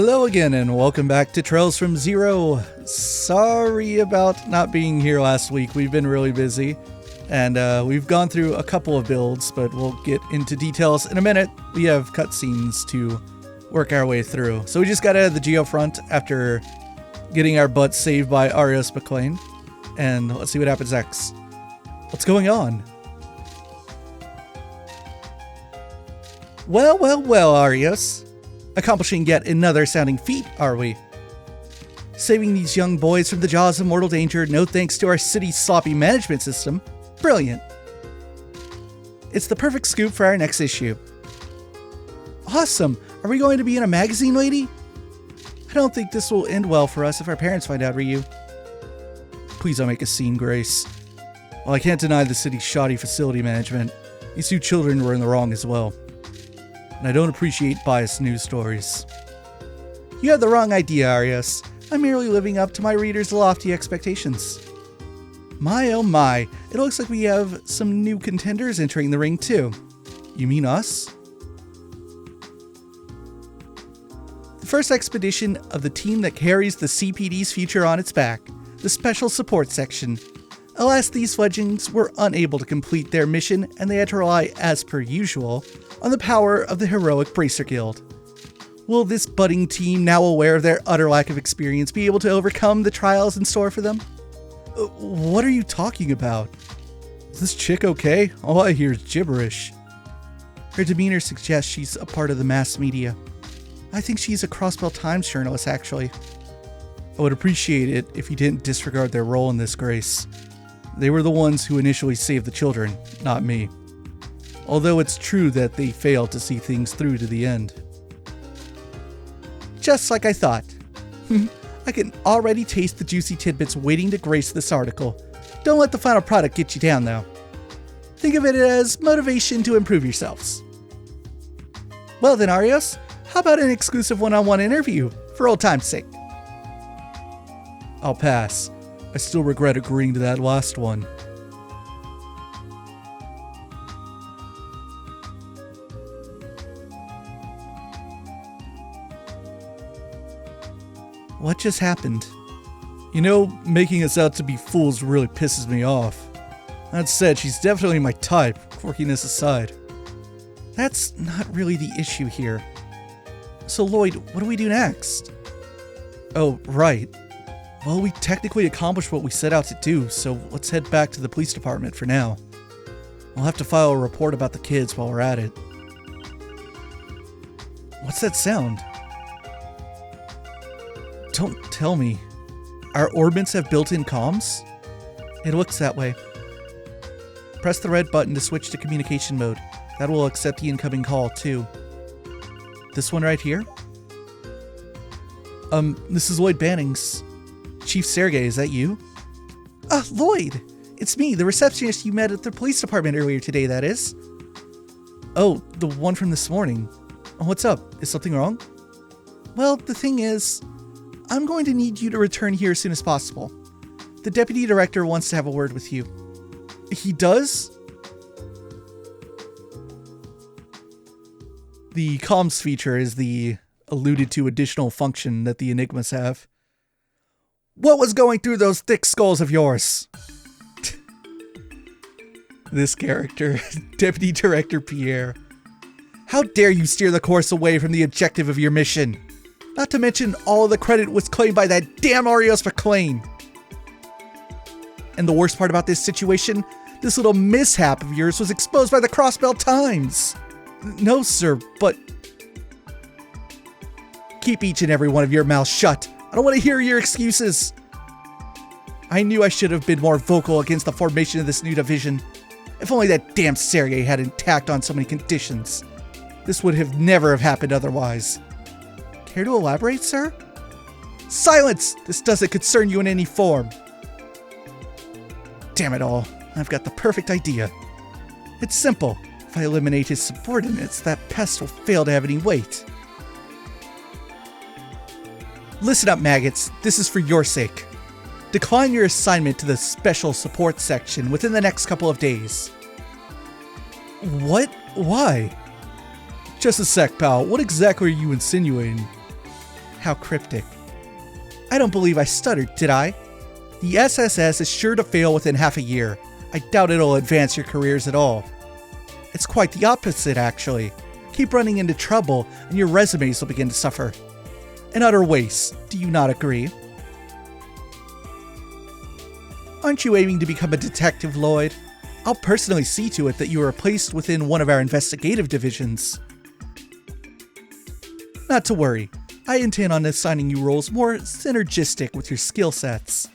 Hello again and welcome back to Trails from Zero. Sorry about not being here last week. We've been really busy and we've gone through a couple of builds, but we'll get into details in a minute. We have cutscenes to work our way through. So we just got out of the Geofront after getting our butts saved by Arios McLean. And let's see what happens next. What's going on? Well, Arios. Accomplishing yet another sounding feat, are we? Saving these young boys from the jaws of mortal danger, no thanks to our city's sloppy management system. Brilliant. It's the perfect scoop for our next issue. Awesome. Are we going to be in a magazine, lady? I don't think this will end well for us if our parents find out, Ryu. Please don't make a scene, Grace. Well, I can't deny the city's shoddy facility management. These two children were in the wrong as well. And I don't appreciate biased news stories. You have the wrong idea, Arios. I'm merely living up to my readers' lofty expectations. My oh my, it looks like we have some new contenders entering the ring too. You mean us? The first expedition of the team that carries the CPD's future on its back, the Special Support Section. Alas, these fledglings were unable to complete their mission and they had to rely, as per usual, on the power of the heroic Bracer Guild. Will this budding team, now aware of their utter lack of experience, be able to overcome the trials in store for them? What are you talking about? Is this chick okay? All I hear is gibberish. Her demeanor suggests she's a part of the mass media. I think she's a Crossbell Times journalist, actually. I would appreciate it if you didn't disregard their role in this, Grace. They were the ones who initially saved the children, not me. Although it's true that they failed to see things through to the end. Just like I thought. I can already taste the juicy tidbits waiting to grace this article. Don't let the final product get you down, though. Think of it as motivation to improve yourselves. Well then, Arios, how about an exclusive one-on-one interview, for old time's sake? I'll pass. I still regret agreeing to that last one. What just happened? You know, making us out to be fools really pisses me off. That said, she's definitely my type, quirkiness aside. That's not really the issue here. So Lloyd, what do we do next? Oh, right. Well, we technically accomplished what we set out to do, so let's head back to the police department for now. We'll have to file a report about the kids while we're at it. What's that sound? Don't tell me. Our orbits have built-in comms? It looks that way. Press the red button to switch to communication mode. That will accept the incoming call, too. This one right here? This is Lloyd Bannings. Chief Sergey, is that you? Lloyd! It's me, the receptionist you met at the police department earlier today, that is. Oh, the one from this morning. What's up? Is something wrong? Well, the thing is, I'm going to need you to return here as soon as possible. The deputy director wants to have a word with you. He does? The comms feature is the alluded to additional function that the Enigmas have. What was going through those thick skulls of yours? This character, Deputy Director Pierre. How dare you steer the course away from the objective of your mission? Not to mention, all of the credit was claimed by that damn Arios McLean. And the worst part about this situation, this little mishap of yours was exposed by the Crossbell Times. No, sir, but... Keep each and every one of your mouths shut. I don't want to hear your excuses. I knew I should have been more vocal against the formation of this new division. If only that damn Sergey hadn't tacked on so many conditions. This would have never have happened otherwise. Care to elaborate, sir? Silence! This doesn't concern you in any form. Damn it all. I've got the perfect idea. It's simple. If I eliminate his subordinates, that pest will fail to have any weight. Listen up, maggots. This is for your sake. Decline your assignment to the Special Support Section within the next couple of days. What? Why? Just a sec, pal. What exactly are you insinuating? How cryptic. I don't believe I stuttered, did I? The SSS is sure to fail within half a year. I doubt it'll advance your careers at all. It's quite the opposite, actually. Keep running into trouble, and your resumes will begin to suffer. An utter waste, do you not agree? Aren't you aiming to become a detective, Lloyd? I'll personally see to it that you are placed within one of our investigative divisions. Not to worry. I intend on assigning you roles more synergistic with your skill sets.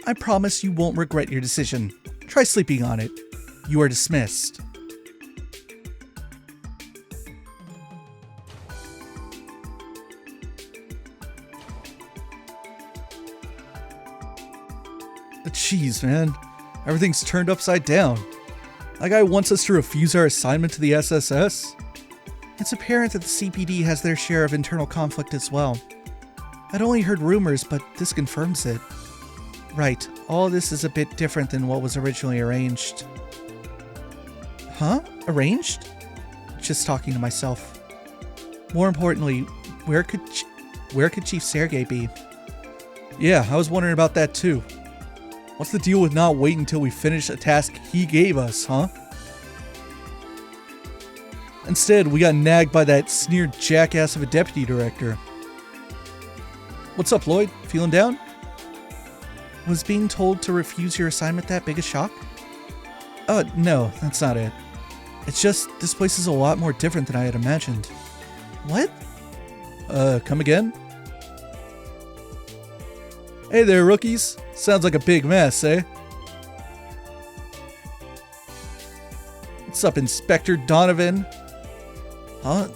I promise you won't regret your decision. Try sleeping on it. You are dismissed. Jeez, man. Everything's turned upside down. That guy wants us to refuse our assignment to the SSS? It's apparent that the CPD has their share of internal conflict as well. I'd only heard rumors, but this confirms it. Right, all this is a bit different than what was originally arranged. Huh? Arranged? Just talking to myself. More importantly, where could Chief Sergei be? Yeah, I was wondering about that too. What's the deal with not waiting until we finish a task he gave us, huh? Instead, we got nagged by that sneered jackass of a deputy director. What's up, Lloyd? Feeling down? Was being told to refuse your assignment that big a shock? No, that's not it. It's just, this place is a lot more different than I had imagined. What? Come again? Hey there, rookies. Sounds like a big mess, eh? What's up, Inspector Donovan? Huh?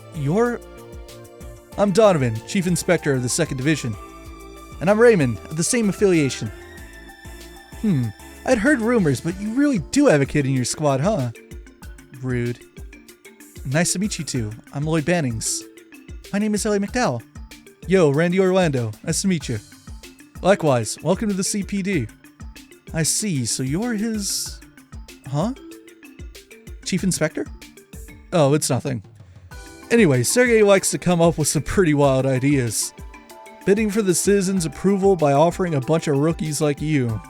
I'm Donovan, Chief Inspector of the 2nd Division. And I'm Raymond, of the same affiliation. I'd heard rumors, but you really do have a kid in your squad, huh? Rude. Nice to meet you two. I'm Lloyd Bannings. My name is Ellie McDowell. Yo, Randy Orlando. Nice to meet you. Likewise, welcome to the CPD. I see, so you're his... Huh? Chief Inspector? Oh, it's nothing. Anyway, Sergei likes to come up with some pretty wild ideas. Bidding for the citizens' approval by offering a bunch of rookies like you.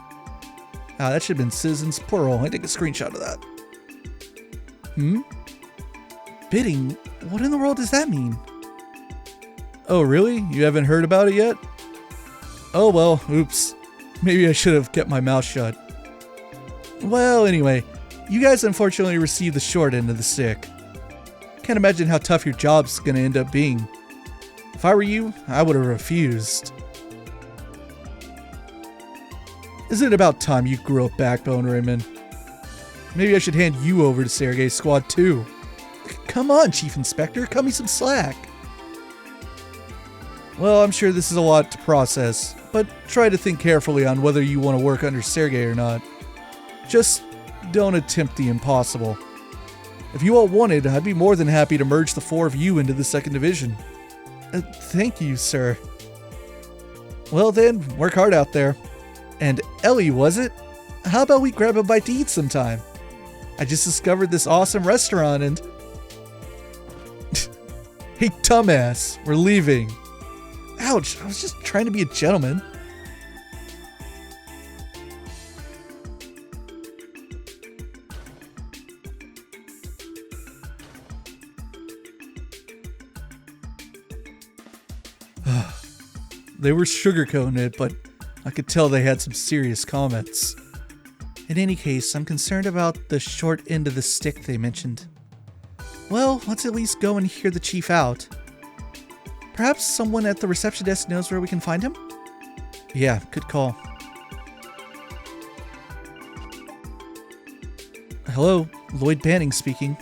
Ah, that should have been citizens plural. I take a screenshot of that. Bidding? What in the world does that mean? Oh, really? You haven't heard about it yet? Oh well, oops. Maybe I should have kept my mouth shut. Well, anyway, you guys unfortunately received the short end of the stick. Can't imagine how tough your job's gonna end up being. If I were you, I would have refused. Isn't it about time you grew a backbone, Raymond? Maybe I should hand you over to Sergei's squad too. Come on, Chief Inspector, cut me some slack. Well, I'm sure this is a lot to process, but try to think carefully on whether you want to work under Sergei or not. Just don't attempt the impossible. If you all wanted, I'd be more than happy to merge the 4 of you into the 2nd Division. Thank you, sir. Well then, work hard out there. And Ellie, was it? How about we grab a bite to eat sometime? I just discovered this awesome restaurant and... Hey, dumbass, we're leaving. Ouch, I was just trying to be a gentleman. They were sugarcoating it, but I could tell they had some serious comments. In any case, I'm concerned about the short end of the stick they mentioned. Well, let's at least go and hear the chief out. Perhaps someone at the reception desk knows where we can find him? Yeah, good call. Hello, Lloyd Bannings speaking.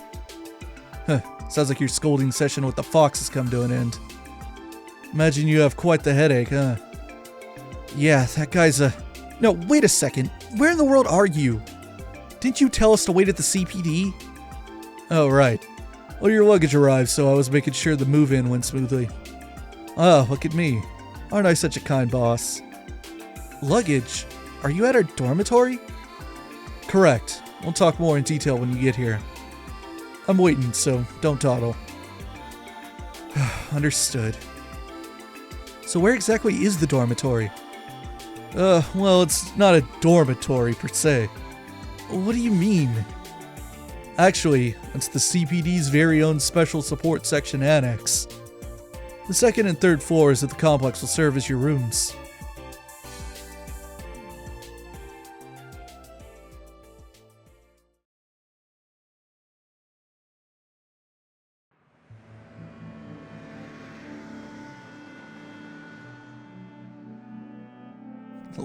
Sounds like your scolding session with the fox has come to an end. Imagine you have quite the headache, huh? Yeah, that guy's a... No, wait a second. Where in the world are you? Didn't you tell us to wait at the CPD? Oh, right. Well, your luggage arrived, so I was making sure the move-in went smoothly. Oh, look at me. Aren't I such a kind boss? Luggage? Are you at our dormitory? Correct. We'll talk more in detail when you get here. I'm waiting, so don't dawdle. Understood. So where exactly is the dormitory? Well, it's not a dormitory per se. What do you mean? Actually, it's the CPD's very own Special Support Section Annex. The second and third floors of the complex will serve as your rooms.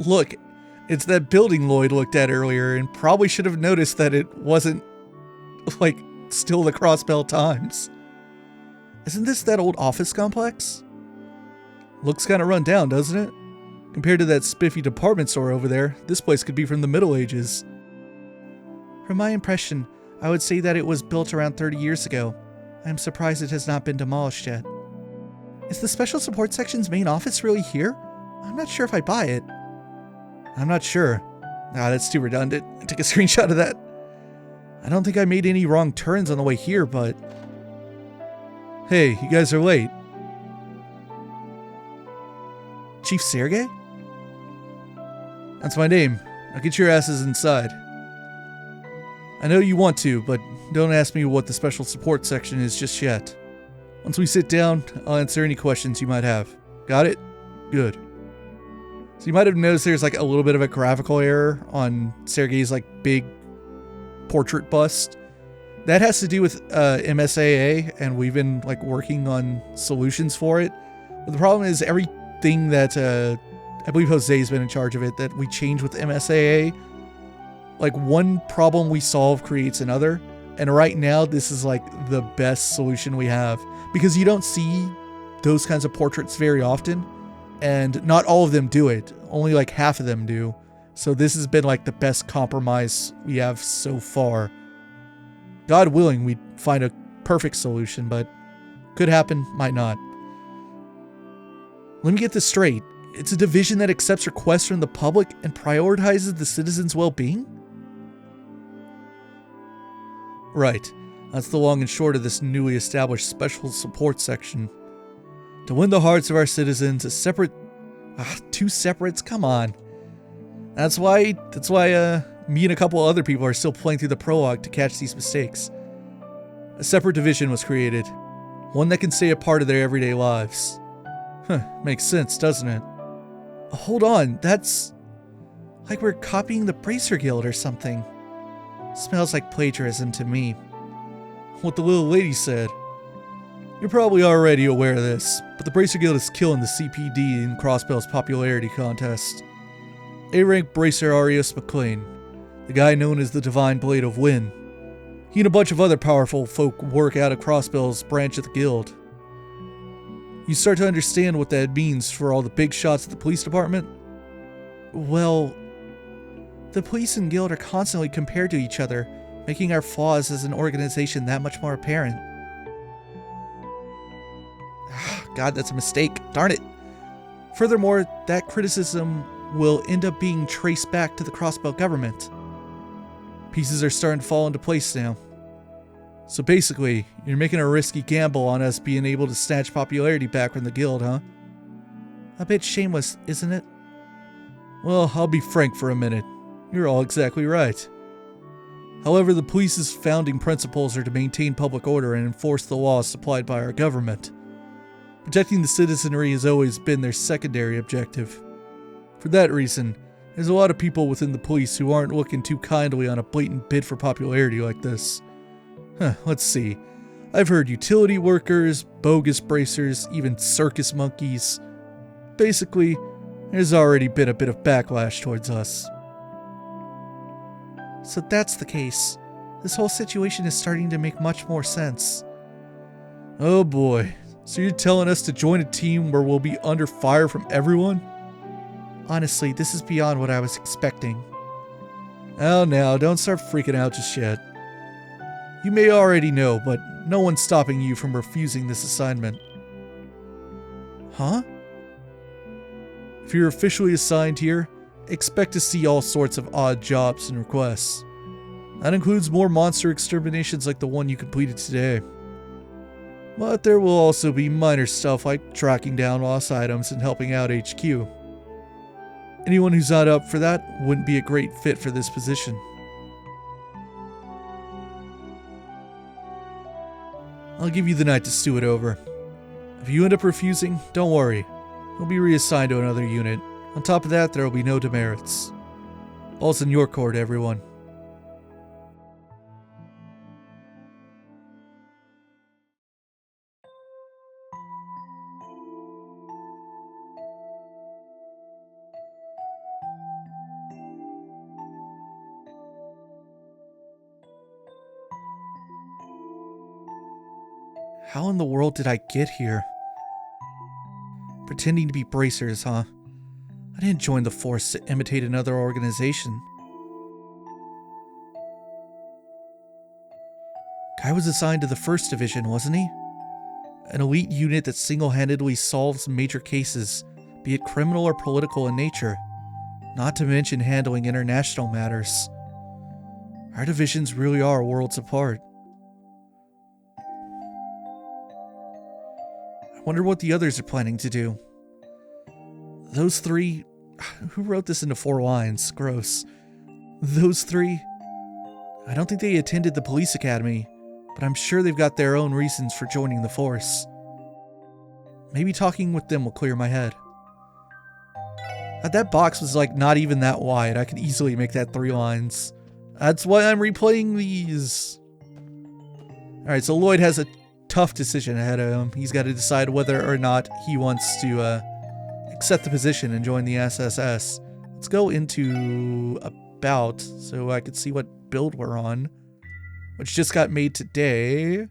Look, it's that building Lloyd looked at earlier and probably should have noticed that it wasn't, like, still the Crossbell times. Isn't this that old office complex? Looks kind of run down, doesn't it? Compared to that spiffy department store over there, this place could be from the Middle Ages. From my impression, I would say that it was built around 30 years ago. I am surprised it has not been demolished yet. Is the Special Support Section's main office really here? I'm not sure if I buy it. I'm not sure. Ah, that's too redundant. I took a screenshot of that. I don't think I made any wrong turns on the way here, but... Hey, you guys are late. Chief Sergey? That's my name. Now get your asses inside. I know you want to, but don't ask me what the Special Support Section is just yet. Once we sit down, I'll answer any questions you might have. Got it? Good. So you might have noticed there's like a little bit of a graphical error on Sergey's like big portrait bust. That has to do with MSAA, and we've been like working on solutions for it. But the problem is everything that I believe Jose's been in charge of it, that we change with MSAA, like one problem we solve creates another. And right now this is like the best solution we have, because you don't see those kinds of portraits very often, and not all of them do it. Only like half of them do. So this has been like the best compromise we have so far. God willing, we'd find a perfect solution, but could happen, might not. Let me get this straight. It's a division that accepts requests from the public and prioritizes the citizens' well-being? Right. That's the long and short of this newly established Special Support Section. To win the hearts of our citizens, two separates? Come on. That's why me and a couple other people are still playing through the prologue to catch these mistakes. A separate division was created. One that can stay a part of their everyday lives. Makes sense, doesn't it? Hold on, that's... like we're copying the Bracer Guild or something. Smells like plagiarism to me. What the little lady said. You're probably already aware of this, but the Bracer Guild is killing the CPD in Crossbell's popularity contest. A-rank Bracer Arius McLean, the guy known as the Divine Blade of Wind. He and a bunch of other powerful folk work out of Crossbell's branch of the guild. You start to understand what that means for all the big shots at the police department? Well, the police and guild are constantly compared to each other, making our flaws as an organization that much more apparent. God, that's a mistake. Darn it. Furthermore, that criticism will end up being traced back to the Crossbell government. Pieces are starting to fall into place now. So basically, you're making a risky gamble on us being able to snatch popularity back from the guild, huh? A bit shameless, isn't it? Well, I'll be frank for a minute. You're all exactly right. However, the police's founding principles are to maintain public order and enforce the laws supplied by our government. Protecting the citizenry has always been their secondary objective. For that reason, there's a lot of people within the police who aren't looking too kindly on a blatant bid for popularity like this. Let's see. I've heard utility workers, bogus bracers, even circus monkeys. Basically, there's already been a bit of backlash towards us. So that's the case. This whole situation is starting to make much more sense. Oh boy. So you're telling us to join a team where we'll be under fire from everyone? Honestly, this is beyond what I was expecting. Oh, now, don't start freaking out just yet. You may already know, but no one's stopping you from refusing this assignment. Huh? If you're officially assigned here, expect to see all sorts of odd jobs and requests. That includes more monster exterminations like the one you completed today. But there will also be minor stuff like tracking down lost items and helping out HQ. Anyone who's not up for that wouldn't be a great fit for this position. I'll give you the night to stew it over. If you end up refusing, don't worry. You'll be reassigned to another unit. On top of that, there will be no demerits. All's in your court, everyone. How in the world did I get here? Pretending to be bracers, huh? I didn't join the force to imitate another organization. Guy was assigned to the 1st Division, wasn't he? An elite unit that single-handedly solves major cases, be it criminal or political in nature, not to mention handling international matters. Our divisions really are worlds apart. I wonder what the others are planning to do. Those 3... Who wrote this into 4 lines? Gross. Those 3... I don't think they attended the police academy, but I'm sure they've got their own reasons for joining the force. Maybe talking with them will clear my head. That box was like not even that wide. I could easily make that 3 lines. That's why I'm replaying these. Alright, so Lloyd has a tough decision ahead of him. He's got to decide whether or not he wants to accept the position and join the SSS. Let's go into about so I could see what build we're on, which just got made today.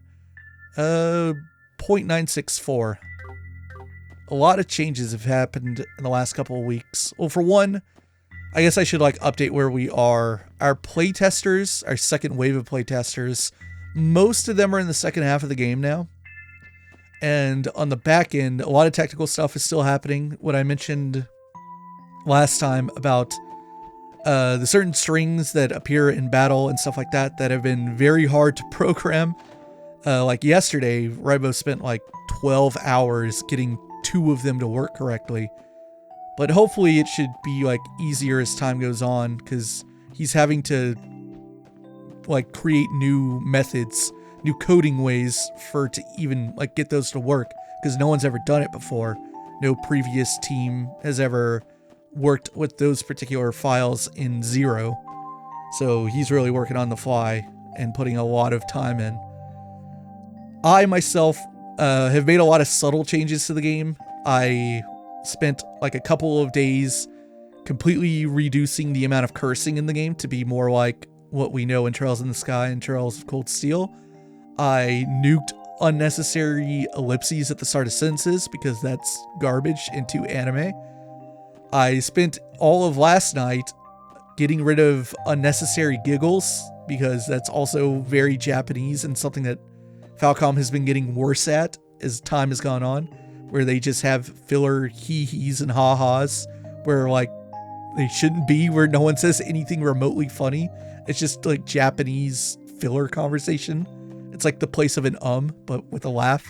0.964. A lot of changes have happened in the last couple of weeks. Well, for one, I guess I should like update where we are. Our playtesters, our second wave of playtesters, most of them are in the second half of the game now. And on the back end, a lot of technical stuff is still happening. What I mentioned last time about the certain strings that appear in battle and stuff like that that have been very hard to program. Like yesterday, Ribo spent like 12 hours getting 2 of them to work correctly. But hopefully it should be like easier as time goes on, because he's having to like create new methods, new coding ways to even like get those to work, because no one's ever done it before. No previous team has ever worked with those particular files in Zero. So he's really working on the fly and putting a lot of time in. I myself have made a lot of subtle changes to the game. I spent like a couple of days completely reducing the amount of cursing in the game to be more like what we know in Trails in the Sky and Trails of Cold Steel. I nuked unnecessary ellipses at the start of sentences because that's garbage into anime. I spent all of last night getting rid of unnecessary giggles because that's also very Japanese and something that Falcom has been getting worse at as time has gone on, where they just have filler hee-hees and ha-has where like they shouldn't be, where no one says anything remotely funny. It's just like Japanese filler conversation. It's like the place of an but with a laugh.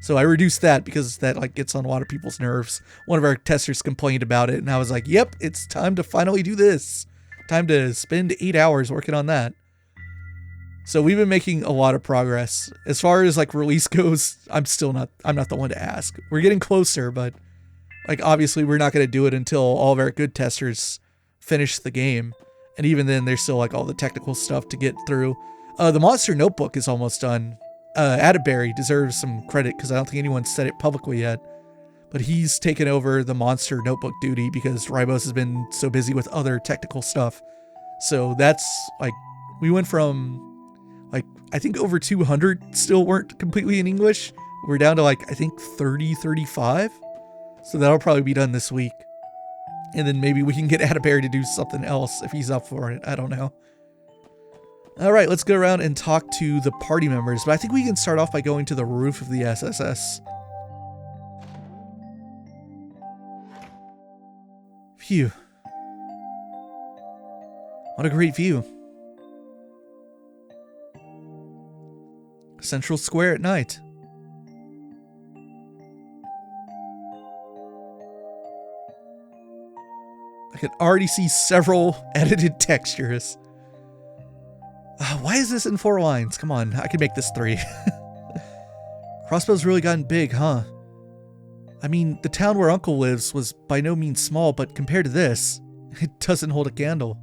So I reduced that because that like gets on a lot of people's nerves. One of our testers complained about it, and I was like, yep, it's time to finally do this. Time to spend 8 hours working on that. So we've been making a lot of progress. As far as like release goes, I'm not the one to ask. We're getting closer, but like obviously we're not going to do it until all of our good testers finish the game. And even then there's still like all the technical stuff to get through. The Monster Notebook is almost done. Atterbury deserves some credit because I don't think anyone's said it publicly yet. But he's taken over the Monster Notebook duty because Ribos has been so busy with other technical stuff. So that's like, we went from like, I think over 200 still weren't completely in English. We're down to like, I think 30, 35. So that'll probably be done this week. And then maybe we can get Atterbury to do something else if he's up for it. I don't know. All right, let's go around and talk to the party members. But I think we can start off by going to the roof of the SSS. Phew. What a great view. Central Square at night. I can already see several edited textures. Why is this in 4 lines? Come on, I can make this 3. Crossbell's really gotten big, huh? I mean, the town where Uncle lives was by no means small, but compared to this, it doesn't hold a candle.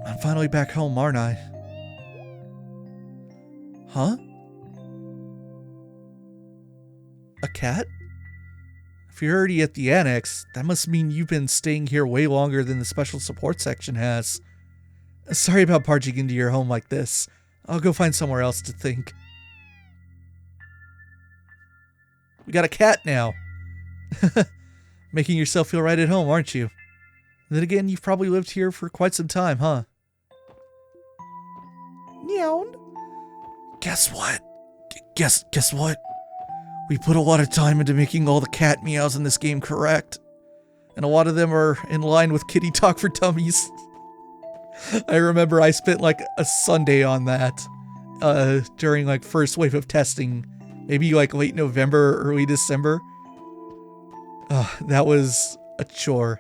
I'm finally back home, aren't I? Huh? A cat? If you're already at the annex, that must mean you've been staying here way longer than the special support section has. Sorry about barging into your home like this. I'll go find somewhere else to think. We got a cat now. Making yourself feel right at home, aren't you? Then again, you've probably lived here for quite some time, huh? Meow. Guess what? Guess what? We put a lot of time into making all the cat meows in this game correct. And a lot of them are in line with Kitty Talk for Dummies. I remember I spent like a Sunday on that during like first wave of testing. Maybe like late November or early December. That was a chore.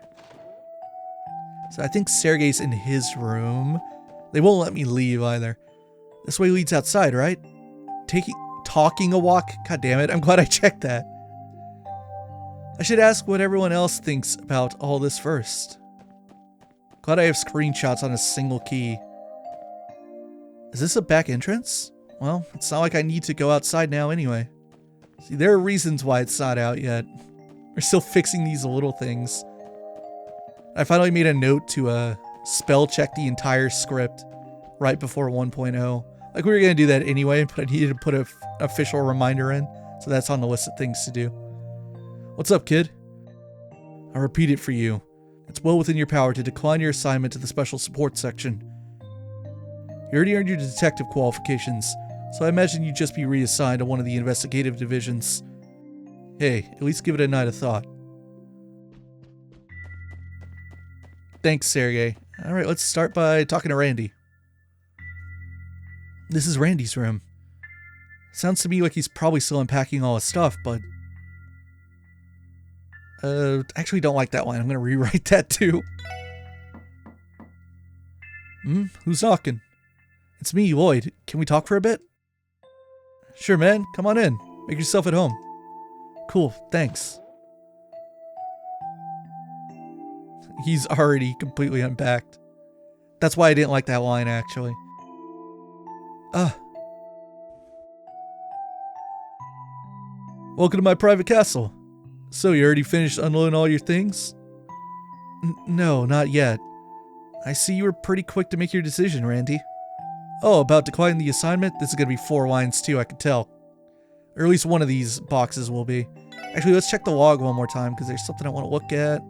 So I think Sergey's in his room. They won't let me leave either. This way leads outside, right? Talking a walk? God damn it, I'm glad I checked that. I should ask what everyone else thinks about all this first. Glad I have screenshots on a single key. Is this a back entrance? Well, it's not like I need to go outside now anyway. See, there are reasons why it's not out yet. We're still fixing these little things. I finally made a note to spell check the entire script right before 1.0. Like, we were going to do that anyway, but I needed to put an official reminder in, so that's on the list of things to do. What's up, kid? I'll repeat it for you. It's well within your power to decline your assignment to the special support section. You already earned your detective qualifications, so I imagine you'd just be reassigned to one of the investigative divisions. Hey, at least give it a night of thought. Thanks, Sergey. Alright, let's start by talking to Randy. This is Randy's room. Sounds to me like he's probably still unpacking all his stuff, but... actually don't like that line. I'm gonna rewrite that too. Who's knocking? It's me, Lloyd. Can we talk for a bit? Sure, man. Come on in. Make yourself at home. Cool, thanks. He's already completely unpacked. That's why I didn't like that line, actually. Welcome to my private castle. So, you already finished unloading all your things? No, not yet. I see you were pretty quick to make your decision, Randy. Oh, about declining the assignment? This is gonna be 4 lines too, I can tell. Or at least one of these boxes will be. Actually, let's check the log one more time, because there's something I want to look at.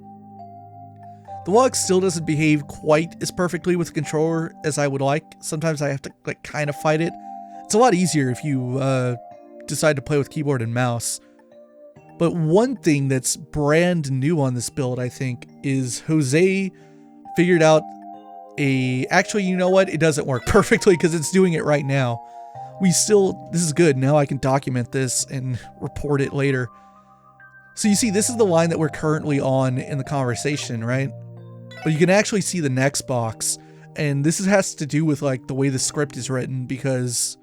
The log still doesn't behave quite as perfectly with the controller as I would like. Sometimes I have to, like, kind of fight it. It's a lot easier if you, decide to play with keyboard and mouse. But one thing that's brand new on this build, I think, is Jose figured out actually, you know what? It doesn't work perfectly because it's doing it right now. This is good. Now I can document this and report it later. So you see, this is the line that we're currently on in the conversation, right? But you can actually see the next box. And this has to do with, like, the way the script is written, because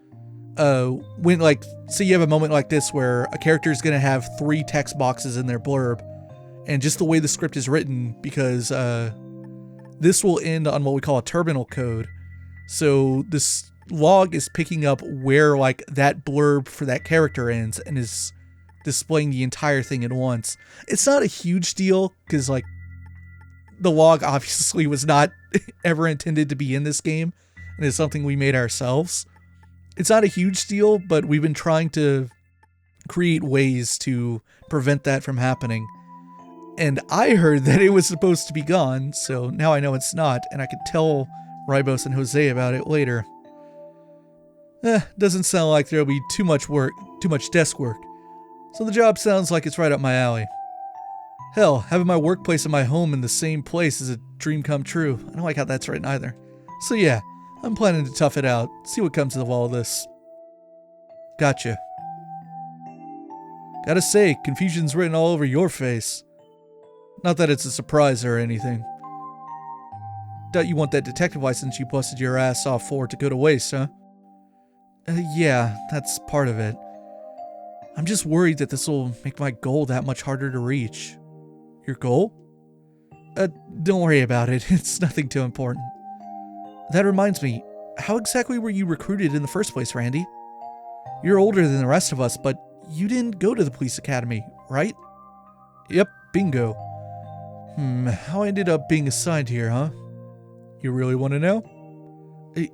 when, like, say you have a moment like this where a character is going to have 3 text boxes in their blurb, and just the way the script is written, because this will end on what we call a terminal code. So this log is picking up where, like, that blurb for that character ends and is displaying the entire thing at once. It's not a huge deal, because, like, the log obviously was not ever intended to be in this game, and it's something we made ourselves. It's not a huge deal, but we've been trying to create ways to prevent that from happening. And I heard that it was supposed to be gone, so now I know it's not, and I could tell Rybos and Jose about it later. Doesn't sound like there'll be too much desk work. So the job sounds like it's right up my alley. Hell, having my workplace and my home in the same place is a dream come true. I don't like how that's written either. So yeah, I'm planning to tough it out, see what comes of all this. Gotcha. Gotta say, confusion's written all over your face. Not that it's a surprise or anything. Doubt you want that detective license you busted your ass off for to go to waste, huh? Yeah, that's part of it. I'm just worried that this will make my goal that much harder to reach. Your goal? Don't worry about it. It's nothing too important. That reminds me, how exactly were you recruited in the first place, Randy? You're older than the rest of us, but you didn't go to the police academy, right? Yep, bingo. How I ended up being assigned here, huh? You really want to know?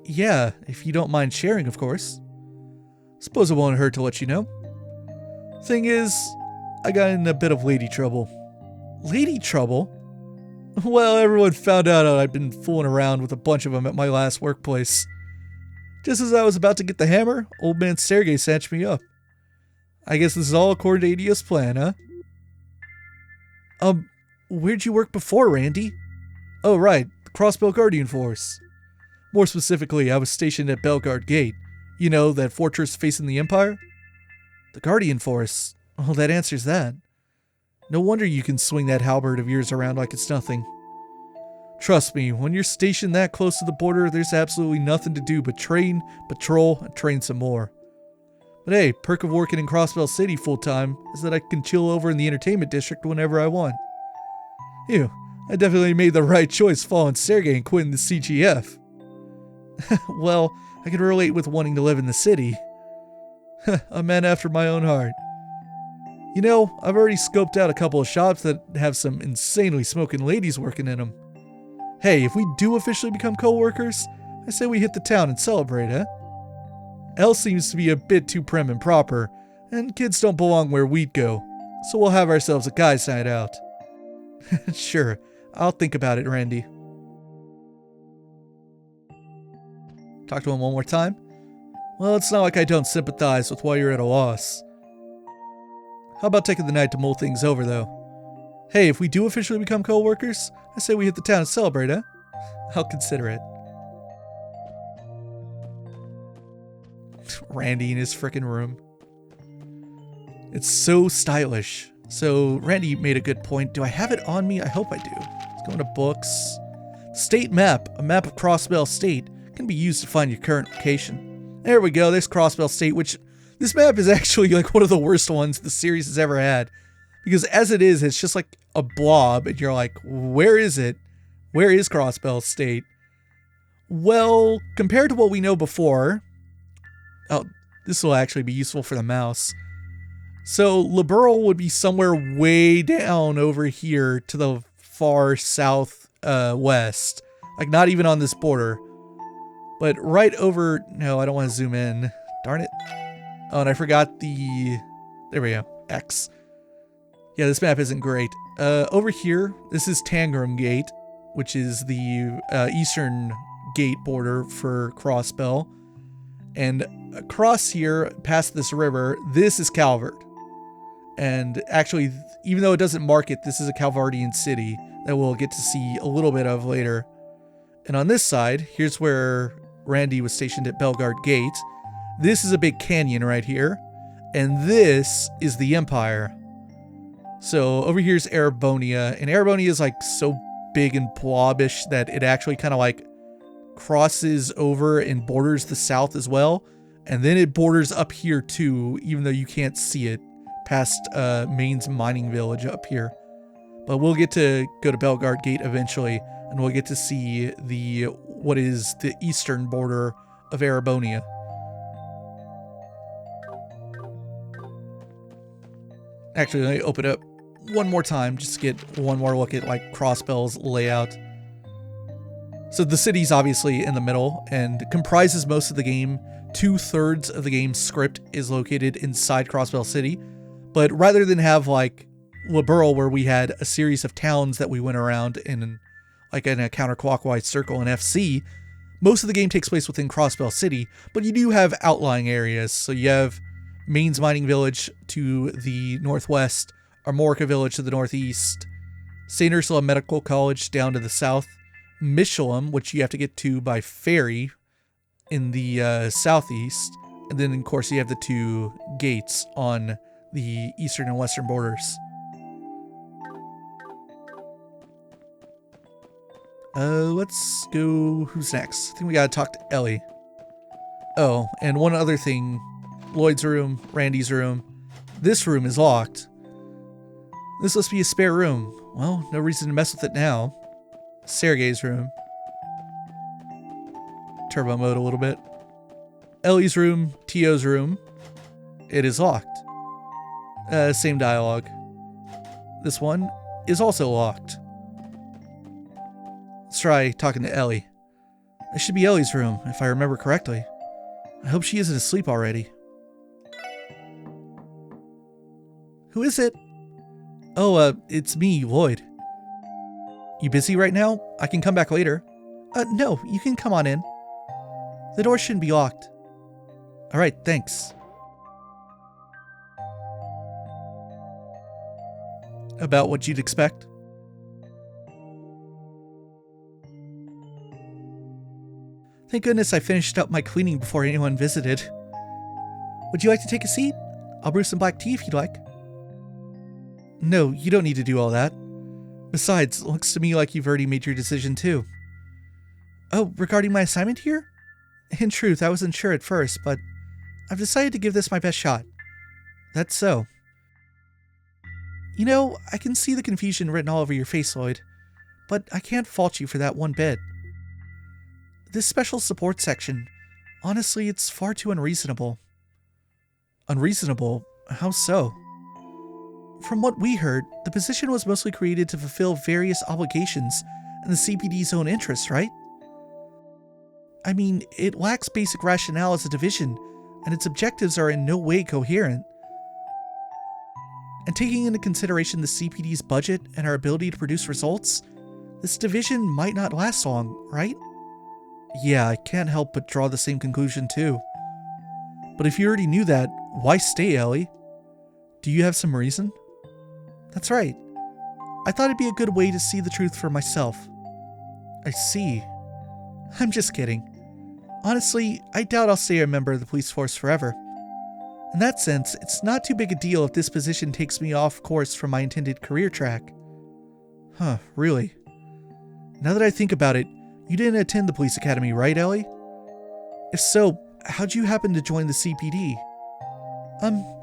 Yeah, if you don't mind sharing, of course. Suppose it won't hurt to let you know. Thing is, I got in a bit of lady trouble. Lady trouble? Well, everyone found out I'd been fooling around with a bunch of them at my last workplace. Just as I was about to get the hammer, old man Sergey snatched me up. I guess this is all according to Adio's plan, huh? Where'd you work before, Randy? Oh, right, the Crossbell Guardian Force. More specifically, I was stationed at Bellegarde Gate. You know, that fortress facing the Empire? The Guardian Force? Oh, that answers that. No wonder you can swing that halberd of yours around like it's nothing. Trust me, when you're stationed that close to the border, there's absolutely nothing to do but train, patrol, and train some more. But hey, perk of working in Crossbell City full-time is that I can chill over in the entertainment district whenever I want. Ew, I definitely made the right choice following Sergey and quitting the CGF. Well, I can relate with wanting to live in the city. A man after my own heart. You know, I've already scoped out a couple of shops that have some insanely smoking ladies working in them. Hey, if we do officially become co-workers, I say we hit the town and celebrate, huh? L seems to be a bit too prim and proper, and kids don't belong where we'd go, so we'll have ourselves a guys' night out. Sure, I'll think about it, Randy. Talk to him one more time? Well, it's not like I don't sympathize with why you're at a loss. How about taking the night to mull things over, though? Hey, if we do officially become co-workers, I say we hit the town and celebrate, huh? I'll consider it. Randy in his frickin' room. It's so stylish. So, Randy made a good point. Do I have it on me? I hope I do. Let's go into books. State map. A map of Crossbell State can be used to find your current location. There we go. There's Crossbell State, which this map is actually like one of the worst ones the series has ever had. Because as it is, it's just like a blob, and you're like, where is it? Where is Crossbell State? Well, compared to what we know before... Oh, this will actually be useful for the mouse. So, Liberal would be somewhere way down over here to the far south west. Like, not even on this border. But right over... No, I don't want to zoom in. Darn it. Oh, and I forgot the... There we go. X. Yeah, this map isn't great. Over here, this is Tangram Gate, which is the eastern gate border for Crossbell. And across here, past this river, this is Calvert. And actually, even though it doesn't mark it, this is a Calvardian city that we'll get to see a little bit of later. And on this side, here's where Randy was stationed at Bellegarde Gate. This is a big canyon right here. And this is the Empire. So over here's Erebonia, and Erebonia is like so big and blobbish that it actually kind of like crosses over and borders the south as well. And then it borders up here too, even though you can't see it past Maine's mining village up here. But we'll get to go to Bellegarde Gate eventually, and we'll get to see what is the eastern border of Erebonia. Actually, let me open it up one more time just to get one more look at like Crossbell's layout. So the city's obviously in the middle and comprises most of the game. 2/3 of the game's script is located inside Crossbell City. But rather than have like Liberal, where we had a series of towns that we went around in like in a counterclockwise circle in FC, most of the game takes place within Crossbell City, but you do have outlying areas. So you have Maine's Mining Village to the northwest, Armorica Village to the northeast, St. Ursula Medical College down to the south, Michelum, which you have to get to by ferry in the southeast, and then of course you have the two gates on the eastern and western borders. Let's go. Who's next? I think we gotta talk to Ellie. Oh, and one other thing. Lloyd's room, Randy's room. This room is locked. This must be a spare room. Well, no reason to mess with it now. Sergei's room. Turbo mode a little bit. Ellie's room, Tio's room. It is locked. Same dialogue. This one is also locked. Let's try talking to Ellie. This should be Ellie's room, if I remember correctly. I hope she isn't asleep already. Who is it? Oh, it's me, Lloyd. You busy right now? I can come back later. No, you can come on in. The door shouldn't be locked. Alright, thanks. About what you'd expect? Thank goodness I finished up my cleaning before anyone visited. Would you like to take a seat? I'll brew some black tea if you'd like. No, you don't need to do all that. Besides, it looks to me like you've already made your decision too. Oh, regarding my assignment here? In truth, I wasn't sure at first, but I've decided to give this my best shot. That's so. You know, I can see the confusion written all over your face, Lloyd, but I can't fault you for that one bit. This special support section, honestly, it's far too unreasonable. Unreasonable? How so? From what we heard, the position was mostly created to fulfill various obligations in the CPD's own interests, right? I mean, it lacks basic rationale as a division, and its objectives are in no way coherent. And taking into consideration the CPD's budget and our ability to produce results, this division might not last long, right? Yeah, I can't help but draw the same conclusion too. But if you already knew that, why stay, Ellie? Do you have some reason? That's right. I thought it'd be a good way to see the truth for myself. I see. I'm just kidding. Honestly, I doubt I'll stay a member of the police force forever. In that sense, it's not too big a deal if this position takes me off course from my intended career track. Huh, really? Now that I think about it, you didn't attend the police academy, right, Ellie? If so, how'd you happen to join the CPD?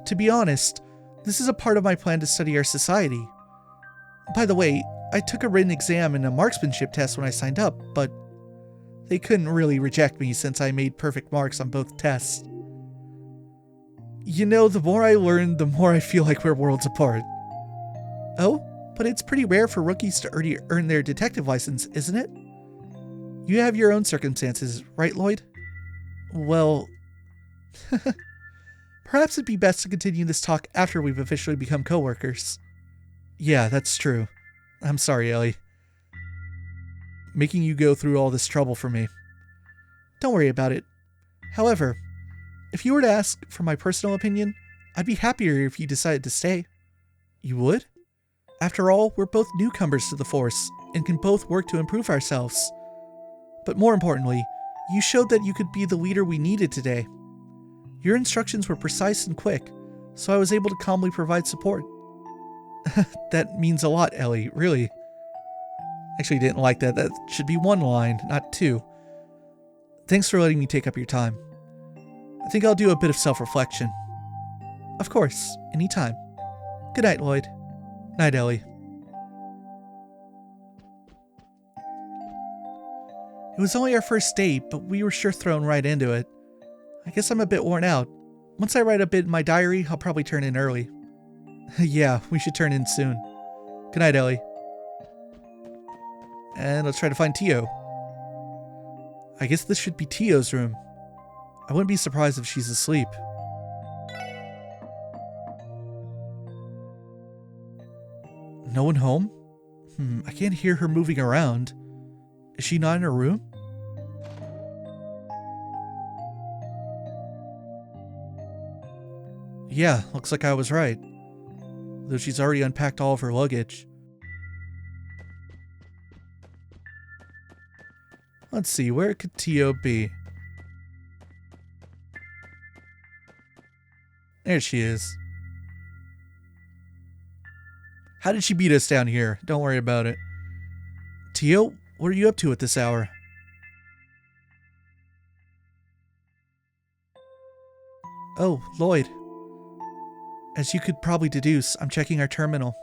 To be honest, this is a part of my plan to study our society. By the way, I took a written exam and a marksmanship test when I signed up, but they couldn't really reject me since I made perfect marks on both tests. You know, the more I learn, the more I feel like we're worlds apart. Oh, but it's pretty rare for rookies to already earn their detective license, isn't it? You have your own circumstances, right, Lloyd? Well, perhaps it'd be best to continue this talk after we've officially become co-workers. Yeah, that's true. I'm sorry, Ellie. Making you go through all this trouble for me. Don't worry about it. However, if you were to ask for my personal opinion, I'd be happier if you decided to stay. You would? After all, we're both newcomers to the force and can both work to improve ourselves. But more importantly, you showed that you could be the leader we needed today. Your instructions were precise and quick, so I was able to calmly provide support. That means a lot, Ellie, really. Actually, didn't like that. That should be one line, not two. Thanks for letting me take up your time. I think I'll do a bit of self-reflection. Of course, anytime. Good night, Lloyd. Night, Ellie. It was only our first date, but we were sure thrown right into it. I guess I'm a bit worn out. Once I write a bit in my diary, I'll probably turn in early. Yeah, we should turn in soon. Good night, Ellie. And let's try to find Tio. I guess this should be Tio's room. I wouldn't be surprised if she's asleep. No one home? I can't hear her moving around. Is she not in her room? Yeah, looks like I was right. Though she's already unpacked all of her luggage. Let's see, where could Tio be? There she is. How did she beat us down here? Don't worry about it. Tio, What are you up to at this hour? Oh, Lloyd. As you could probably deduce, I'm checking our terminal.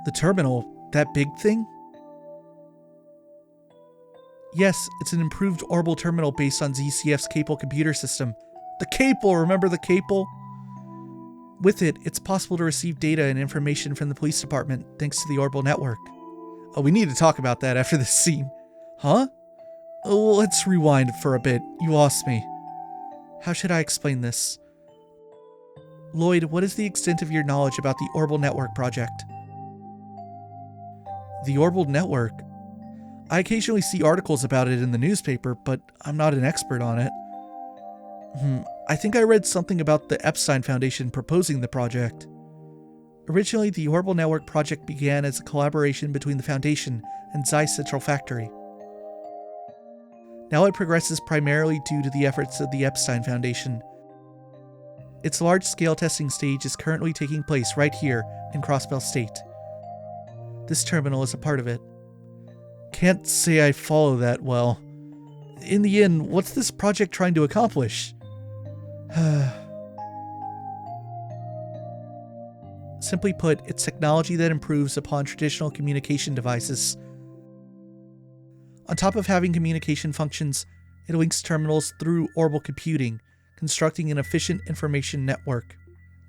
The terminal? That big thing? Yes, it's an improved orbital terminal based on ZCF's Capel computer system. The Capel! Remember the Capel? With it, it's possible to receive data and information from the police department thanks to the orbital network. Oh, we need to talk about that after this scene. Huh? Oh, let's rewind for a bit. You lost me. How should I explain this? Lloyd, what is the extent of your knowledge about the orbital network project? The orbital network? I occasionally see articles about it in the newspaper, but I'm not an expert on it. I think I read something about the Epstein Foundation proposing the project. Originally, the orbital network project began as a collaboration between the Foundation and Zeiss Central Factory. Now it progresses primarily due to the efforts of the Epstein Foundation. Its large-scale testing stage is currently taking place right here in Crossbell State. This terminal is a part of it. Can't say I follow that well. In the end, what's this project trying to accomplish? Simply put, it's technology that improves upon traditional communication devices. On top of having communication functions, it links terminals through orbital computing, constructing an efficient information network.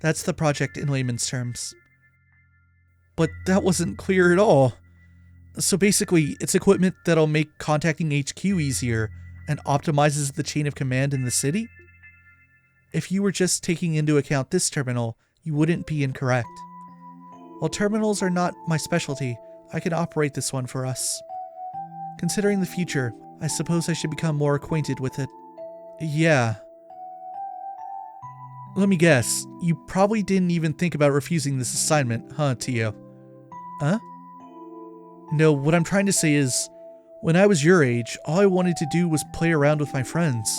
That's the project in layman's terms. But that wasn't clear at all. So basically, it's equipment that'll make contacting HQ easier and optimizes the chain of command in the city? If you were just taking into account this terminal, you wouldn't be incorrect. While terminals are not my specialty, I can operate this one for us. Considering the future, I suppose I should become more acquainted with it. Yeah. Let me guess, you probably didn't even think about refusing this assignment, huh, Tio? Huh? No, what I'm trying to say is, when I was your age, all I wanted to do was play around with my friends.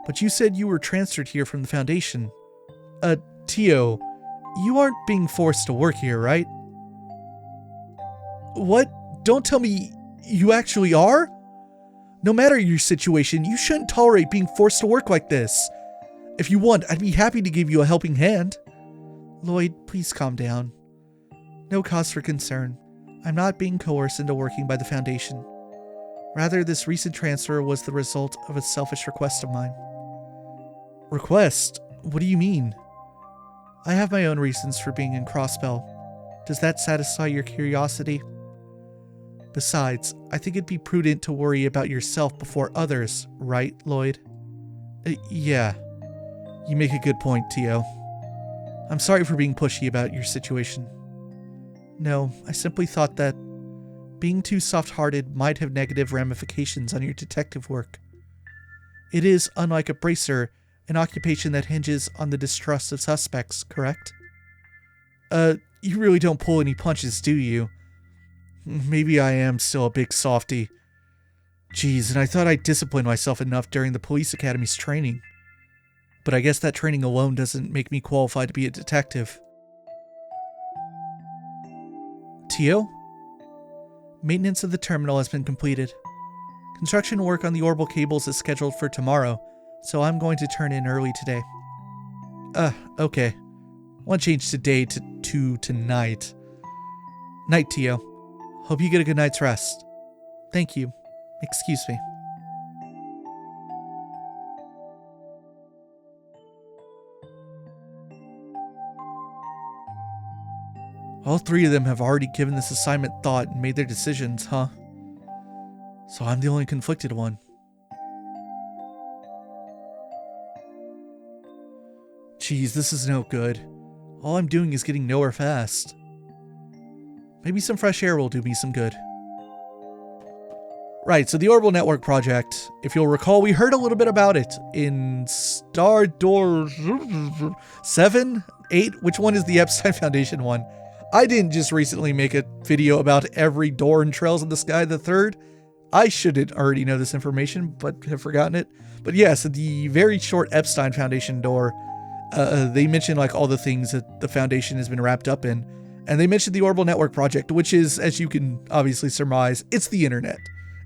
But you said you were transferred here from the Foundation. Tio, you aren't being forced to work here, right? What? Don't tell me you actually are? No matter your situation, you shouldn't tolerate being forced to work like this. If you want, I'd be happy to give you a helping hand. Lloyd, please calm down. No cause for concern. I'm not being coerced into working by the Foundation. Rather, this recent transfer was the result of a selfish request of mine. Request? What do you mean? I have my own reasons for being in Crossbell. Does that satisfy your curiosity? Besides, I think it'd be prudent to worry about yourself before others, right, Lloyd? Yeah. You make a good point, Tio. I'm sorry for being pushy about your situation. No, I simply thought that being too soft-hearted might have negative ramifications on your detective work. It is, unlike a bracer, an occupation that hinges on the distrust of suspects, correct? You really don't pull any punches, do you? Maybe I am still a big softy. Geez, and I thought I'd disciplined myself enough during the police academy's training. But I guess that training alone doesn't make me qualified to be a detective. Tio? Maintenance of the terminal has been completed. Construction work on the orbital cables is scheduled for tomorrow, so I'm going to turn in early today. Okay. I want to change today to tonight. Night, Tio. Hope you get a good night's rest. Thank you. Excuse me. All three of them have already given this assignment thought and made their decisions, huh? So I'm the only conflicted one. Geez, this is no good. All I'm doing is getting nowhere fast. Maybe some fresh air will do me some good. Right, so the Orbital Network Project, if you'll recall, we heard a little bit about it in Star Door 7, 8, which one is the Epstein Foundation one? I didn't just recently make a video about every door in Trails in the Sky the Third. I shouldn't already know this information, but have forgotten it. But yes, the very short Epstein Foundation door, they mention like all the things that the Foundation has been wrapped up in. And they mentioned the Orbital Network Project, which is, as you can obviously surmise, it's the internet.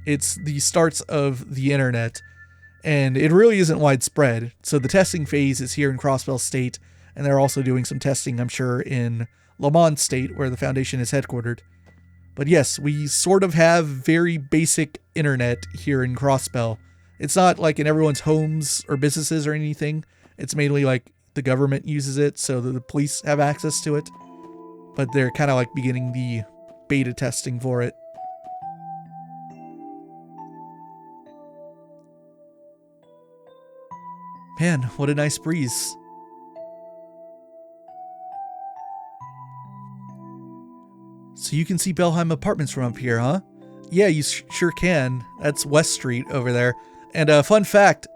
It's the starts of the internet. And it really isn't widespread. So the testing phase is here in Crossbell State, and they're also doing some testing, I'm sure, in Lamont State, where the Foundation is headquartered. But yes, we sort of have very basic internet here in Crossbell. It's not like in everyone's homes or businesses or anything. It's mainly like the government uses it, so the police have access to it. But they're kind of like beginning the beta testing for it. Man, what a nice breeze. So you can see Belheim Apartments from up here, huh? Yeah, you sure can. That's West Street over there. And fun fact,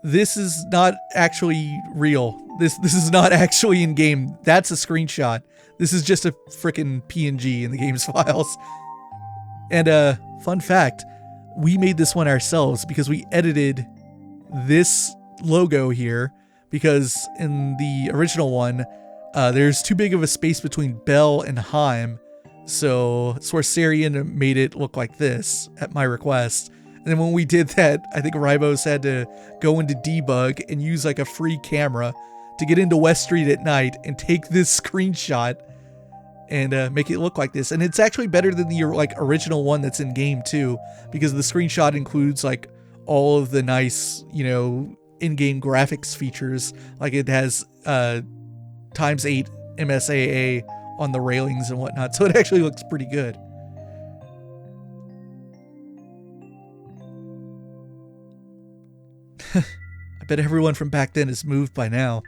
this is not actually real. This is not actually in game. That's a screenshot. This is just a frickin' PNG in the game's files. And fun fact, we made this one ourselves because we edited this logo here because in the original one, there's too big of a space between Bell and Heim. So Sorcerian made it look like this at my request. And then when we did that, I think Ribos had to go into debug and use like a free camera to get into West Street at night and take this screenshot and make it look like this. And it's actually better than the like original one that's in game too, because the screenshot includes like all of the nice, you know, in-game graphics features. Like it has ×8 MSAA on the railings and whatnot, so it actually looks pretty good. I bet everyone from back then has moved by now.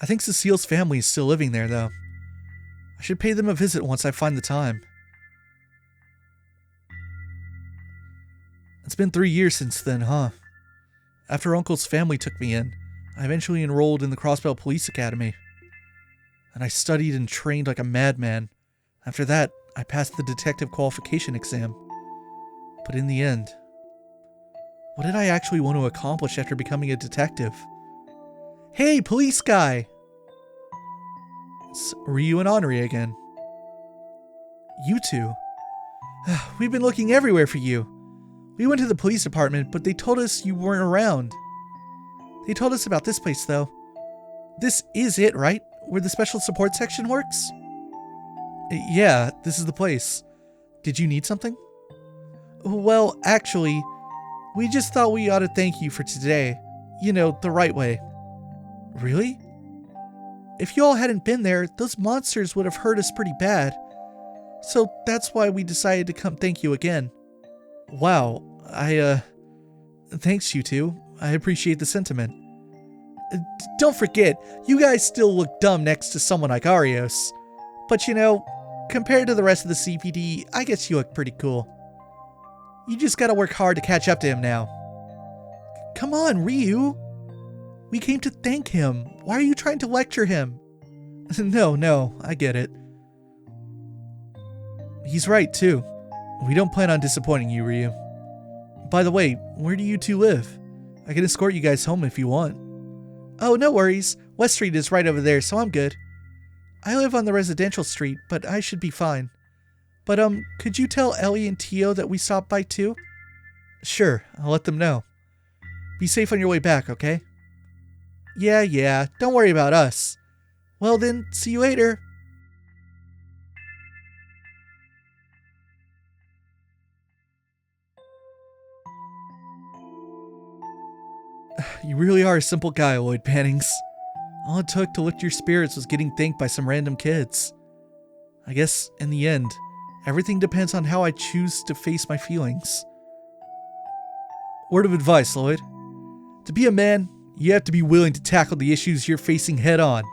I think Cecile's family is still living there, though. I should pay them a visit once I find the time. It's been 3 years since then, huh? After Uncle's family took me in, I eventually enrolled in the Crossbell Police Academy. And I studied and trained like a madman. After that, I passed the detective qualification exam. But in the end, what did I actually want to accomplish after becoming a detective? Hey, police guy! It's Ryu and Henri again. You two? We've been looking everywhere for you. We went to the police department, but they told us you weren't around. They told us about this place, though. This is it, right? Where the special support section works? Yeah, this is the place. Did you need something? Well, actually, we just thought we ought to thank you for today. You know, the right way. Really? If you all hadn't been there, those monsters would have hurt us pretty bad. So that's why we decided to come thank you again. Wow, thanks you two. I appreciate the sentiment. Don't forget, you guys still look dumb next to someone like Arios. But you know, compared to the rest of the CPD, I guess you look pretty cool. You just gotta work hard to catch up to him now. Come on, Ryu. We came to thank him. Why are you trying to lecture him? No, I get it. He's right, too. We don't plan on disappointing you, Ryu. By the way, where do you two live? I can escort you guys home if you want. Oh, no worries. West Street is right over there, so I'm good. I live on the residential street, but I should be fine. But, could you tell Ellie and Tio that we stopped by too? Sure, I'll let them know. Be safe on your way back, okay? Yeah, don't worry about us. Well then, see you later. You really are a simple guy, Lloyd Bannings. All it took to lift your spirits was getting thanked by some random kids. I guess, in the end, everything depends on how I choose to face my feelings. Word of advice, Lloyd. To be a man, you have to be willing to tackle the issues you're facing head on.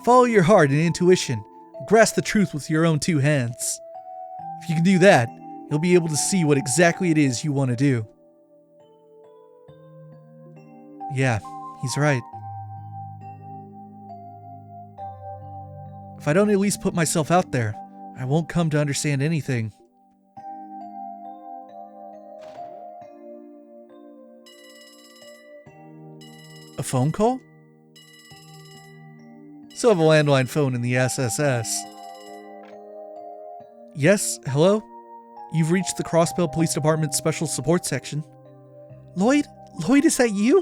Follow your heart and intuition, and grasp the truth with your own two hands. If you can do that, you'll be able to see what exactly it is you want to do. Yeah, he's right. If I don't at least put myself out there, I won't come to understand anything. A phone call? Still have a landline phone in the SSS. Yes, hello? You've reached the Crossbell Police Department Special Support Section. Lloyd? Lloyd, is that you?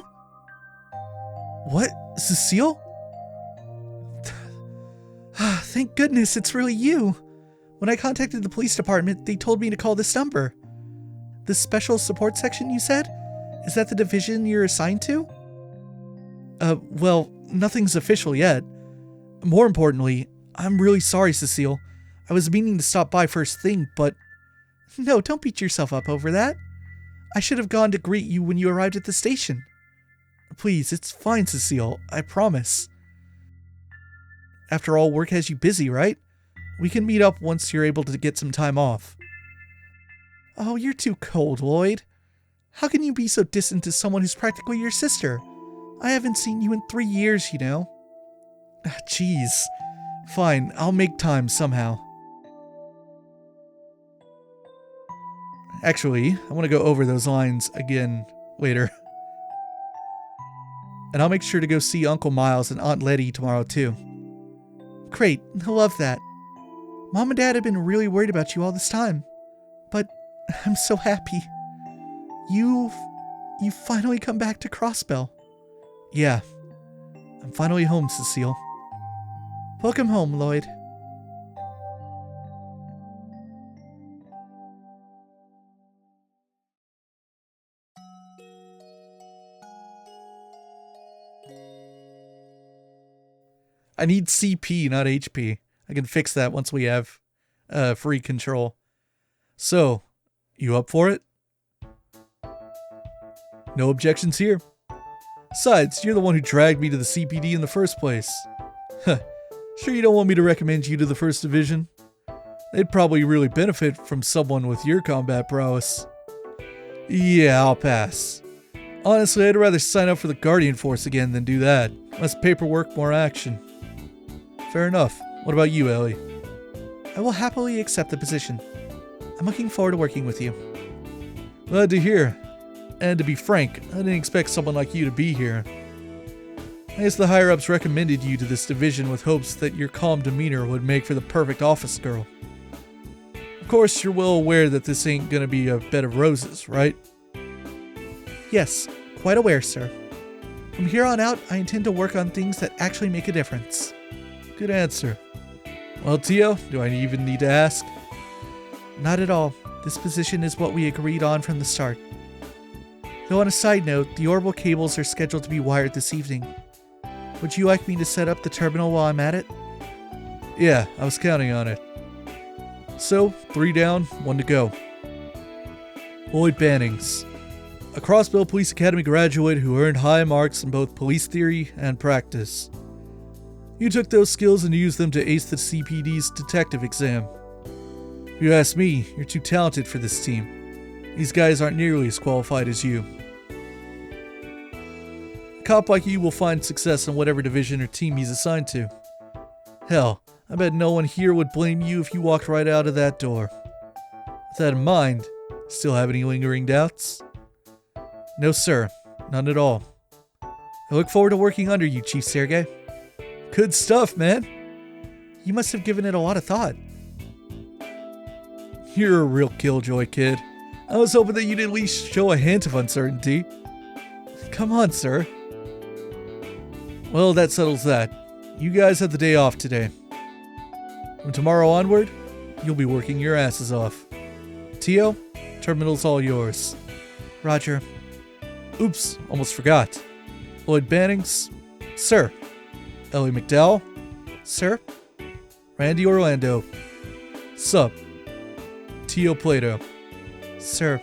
What? Cecile? Thank goodness it's really you. When I contacted the police department, they told me to call this number. The Special Support Section, you said? Is that the division you're assigned to? Well, nothing's official yet. More importantly, I'm really sorry, Cecile. I was meaning to stop by first thing, but... No, don't beat yourself up over that. I should have gone to greet you when you arrived at the station. Please, it's fine, Cecile. I promise. After all, work has you busy, right? We can meet up once you're able to get some time off. Oh, you're too cold, Lloyd. How can you be so distant to someone who's practically your sister? I haven't seen you in 3 years, you know. Jeez. Fine, I'll make time somehow. Actually, I want to go over those lines again later. And I'll make sure to go see Uncle Miles and Aunt Letty tomorrow too. Great, I love that. Mom and Dad have been really worried about you all this time. But I'm so happy. You've finally come back to Crossbell. Yeah, I'm finally home, Cecile. Welcome home, Lloyd. I need CP, not HP. I can fix that once we have free control. So, you up for it? No objections here. Besides, you're the one who dragged me to the CPD in the first place. Sure you don't want me to recommend you to the 1st Division? They'd probably really benefit from someone with your combat prowess. Yeah, I'll pass. Honestly, I'd rather sign up for the Guardian Force again than do that. Less paperwork, more action. Fair enough. What about you, Ellie? I will happily accept the position. I'm looking forward to working with you. Glad to hear. And to be frank, I didn't expect someone like you to be here. I guess the higher-ups recommended you to this division with hopes that your calm demeanor would make for the perfect office girl. Of course, you're well aware that this ain't gonna be a bed of roses, right? Yes, quite aware, sir. From here on out, I intend to work on things that actually make a difference. Good answer. Well, Tio, do I even need to ask? Not at all. This position is what we agreed on from the start. Though on a side note, the orbital cables are scheduled to be wired this evening. Would you like me to set up the terminal while I'm at it? Yeah, I was counting on it. So, 3 down, 1 to go. Lloyd Bannings, a Crossbell Police Academy graduate who earned high marks in both police theory and practice. You took those skills and used them to ace the CPD's detective exam. If you ask me, you're too talented for this team. These guys aren't nearly as qualified as you. A cop like you will find success in whatever division or team he's assigned to. Hell, I bet no one here would blame you if you walked right out of that door. With that in mind, still have any lingering doubts? No, sir. None at all. I look forward to working under you, Chief Sergei. Good stuff, man. You must have given it a lot of thought. You're a real killjoy, kid. I was hoping that you'd at least show a hint of uncertainty. Come on, sir. Well, that settles that. You guys have the day off today. From tomorrow onward, you'll be working your asses off. Tio, terminal's all yours. Roger. Oops, almost forgot. Lloyd Bannings, sir. Ellie McDowell, sir. Randy Orlando, sup. Tio Plato, sir.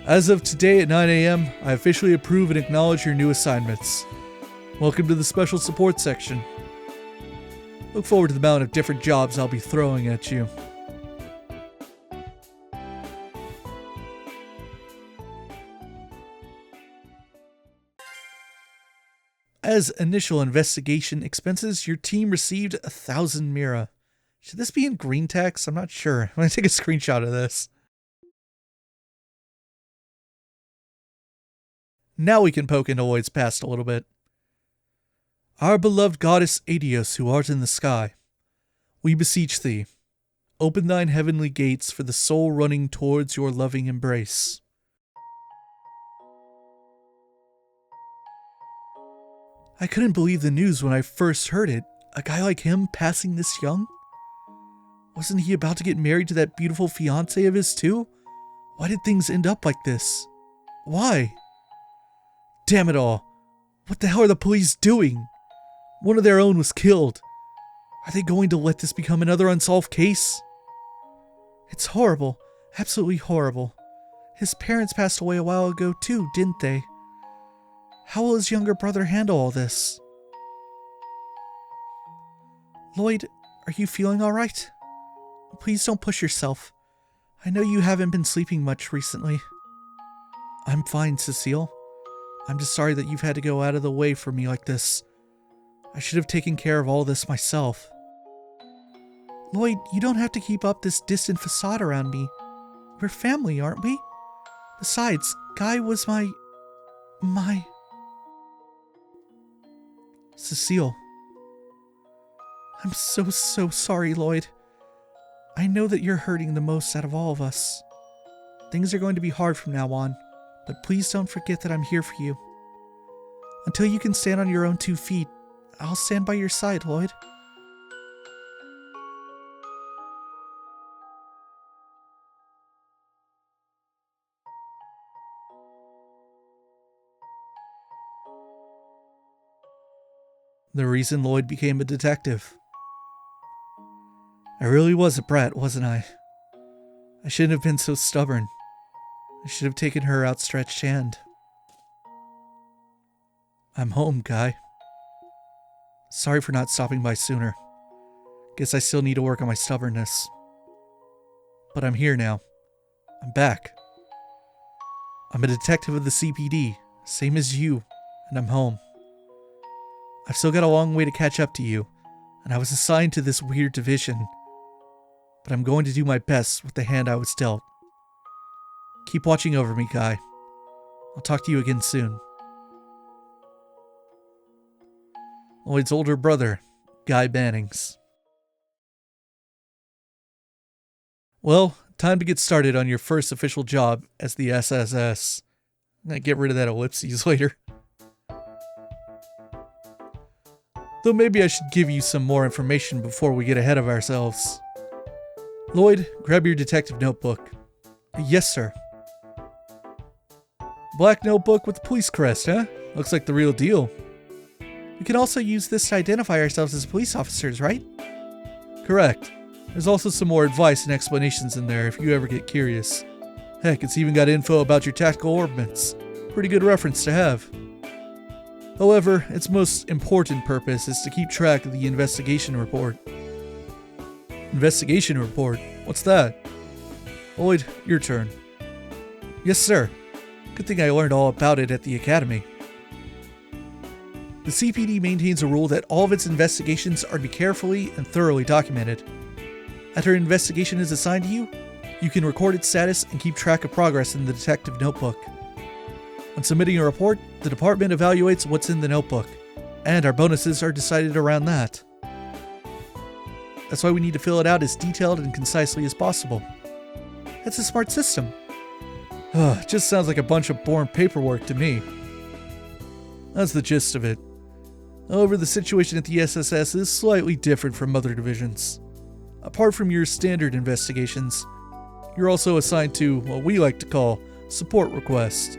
As of today at 9 a.m., I officially approve and acknowledge your new assignments. Welcome to the Special Support Section. Look forward to the amount of different jobs I'll be throwing at you. As initial investigation expenses, your team received 1,000 Mira. Should this be in green text? I'm not sure. I'm going to take a screenshot of this. Now we can poke into Lloyd's past a little bit. Our beloved goddess Adios, who art in the sky, we beseech thee, Open thine heavenly gates for the soul running towards your loving embrace. I couldn't believe the news when I first heard it. A guy like him passing this young? Wasn't he about to get married to that beautiful fiancée of his too? Why did things end up like this? Why? Damn it all. What the hell are the police doing? One of their own was killed. Are they going to let this become another unsolved case? It's horrible. Absolutely horrible. His parents passed away a while ago too, didn't they? How will his younger brother handle all this? Lloyd, are you feeling alright? Please don't push yourself. I know you haven't been sleeping much recently. I'm fine, Cecile. I'm just sorry that you've had to go out of the way for me like this. I should have taken care of all this myself. Lloyd, you don't have to keep up this distant facade around me. We're family, aren't we? Besides, Guy was my... Cecile. I'm so sorry, Lloyd. I know that you're hurting the most out of all of us. Things are going to be hard from now on, but please don't forget that I'm here for you. Until you can stand on your own 2 feet, I'll stand by your side, Lloyd. The reason Lloyd became a detective. I really was a brat, wasn't I? I shouldn't have been so stubborn. I should have taken her outstretched hand. I'm home, Guy. Sorry for not stopping by sooner. Guess I still need to work on my stubbornness. But I'm here now. I'm back. I'm a detective of the CPD, same as you, and I'm home. I've still got a long way to catch up to you, and I was assigned to this weird division. But I'm going to do my best with the hand I was dealt. Keep watching over me, Guy. I'll talk to you again soon. Lloyd's older brother, Guy Bannings. Well, time to get started on your first official job as the SSS. I'm gonna get rid of that ellipses later. Though maybe I should give you some more information before we get ahead of ourselves. Lloyd, grab your detective notebook. Yes, sir. Black notebook with the police crest, huh? Looks like the real deal. We can also use this to identify ourselves as police officers, right? Correct. There's also some more advice and explanations in there if you ever get curious. Heck, it's even got info about your tactical ordnance. Pretty good reference to have. However, its most important purpose is to keep track of the investigation report. Investigation report? What's that? Lloyd, your turn. Yes, sir. Good thing I learned all about it at the academy. The CPD maintains a rule that all of its investigations are to be carefully and thoroughly documented. After an investigation is assigned to you, you can record its status and keep track of progress in the detective notebook. When submitting a report, the department evaluates what's in the notebook, and our bonuses are decided around that. That's why we need to fill it out as detailed and concisely as possible. It's a smart system. It just sounds like a bunch of boring paperwork to me. That's the gist of it. However, the situation at the SSS is slightly different from other divisions. Apart from your standard investigations, you're also assigned to what we like to call support requests.